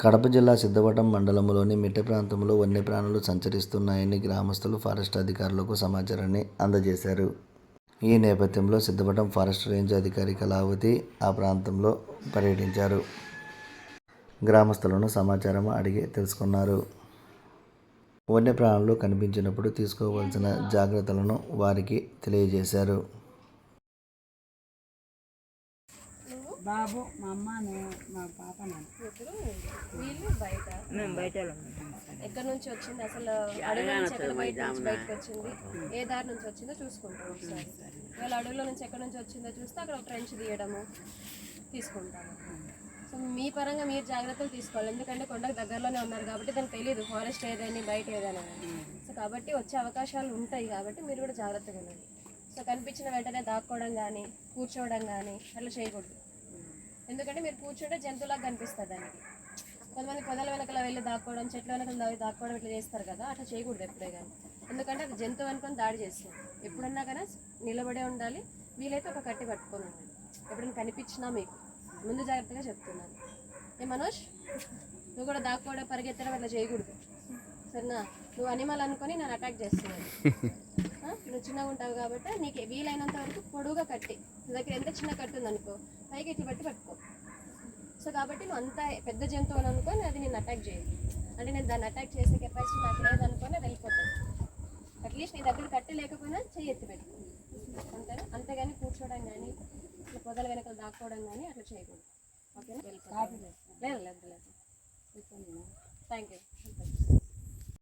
కడప జిల్లా సిద్ధవటం మండలంలోని మిట్ట ప్రాంతంలో వన్యప్రాణులు సంచరిస్తున్నాయని గ్రామస్తులు ఫారెస్ట్ అధికారులకు సమాచారాన్ని అందజేశారు. ఈ నేపథ్యంలో సిద్ధవటం ఫారెస్ట్ రేంజ్ అధికారి కళావతి ఆ ప్రాంతంలో పర్యటించారు. గ్రామస్తులను సమాచారం అడిగి తెలుసుకున్నారు. వన్యప్రాణులు కనిపించినప్పుడు తీసుకోవాల్సిన జాగ్రత్తలను వారికి తెలియజేశారు. బాబు మా అమ్మ మా పాప వీళ్ళు బయట ఎక్కడి నుంచి వచ్చింది, అసలు అడవి నుంచి ఎక్కడ బయటకు వచ్చింది, ఏ దారి నుంచి వచ్చిందో చూసుకుంటాం ఒకసారి. వాళ్ళ అడవిలో నుంచి ఎక్కడి నుంచి వచ్చిందో చూస్తే అక్కడ ఒక ట్రెంచ్ తీయడము తీసుకుంటాము. సో మీ పరంగా మీరు జాగ్రత్తలు తీసుకోవాలి, ఎందుకంటే కొండకు దగ్గరలోనే ఉన్నారు కాబట్టి దానికి తెలియదు ఫారెస్ట్ ఏదని బయట ఏదైనా. సో కాబట్టి వచ్చే అవకాశాలు ఉంటాయి కాబట్టి మీరు కూడా జాగ్రత్తగా ఉండండి. సో కనిపించిన వెంటనే దాక్కోవడం కానీ కూర్చోవడం కానీ అట్లా చేయకూడదు, ఎందుకంటే మీరు కూర్చుంటే జంతువులాగా కనిపిస్తుంది దానికి. కొంతమంది పొదల వెనకల వెళ్ళి దాక్కోవడం, చెట్ల వెనకల దాక్కోవడం ఇట్లా చేస్తారు కదా, అట్లా చేయకూడదు ఎప్పుడే కానీ, ఎందుకంటే అది జంతువు అనుకొని దాడి చేస్తుంది. ఎప్పుడన్నా కానీ నిలబడే ఉండాలి, వీలైతే ఒక కట్టి పట్టుకొని ఉండాలి. ఎప్పుడైనా కనిపించినా మీకు ముందు జాగ్రత్తగా చెప్తున్నాను. ఏ మనోజ్, నువ్వు కూడా దాక్కోవడం పరిగెత్తడం అట్లా చేయకూడదు, సరేనా? నువ్వు అనిమల్ అనుకొని నన్ను అటాక్ చేస్తున్నాను. నువ్వు చిన్నగా ఉంటావు కాబట్టి నీకు వీలైనంత వరకు పొడువుగా కట్టి, నీ దగ్గర ఎంత చిన్న కట్టి ఉందనుకో పైకి ఇట్లా పట్టుకో. సో కాబట్టి నువ్వు అంత పెద్ద జంతువు అని అనుకొని అది నేను అటాక్ చేయదు, అంటే నేను దాన్ని అటాక్ చేసే కెపాసిటీ నాకు లేదనుకొని అది వెళ్ళిపోతుంది. అట్లీస్ట్ నీ దగ్గర కట్టి లేకపోయినా చెయ్యి ఎత్తి పెట్టుకో, అంతేనా? అంతేగాని కూర్చోవడం కానీ ఇట్లా పొదల వెనకలు దాక్కోవడం కానీ అట్లా చేయకూడదు, ఓకేనా? లేదు లేదు లేదు, థ్యాంక్ యూ.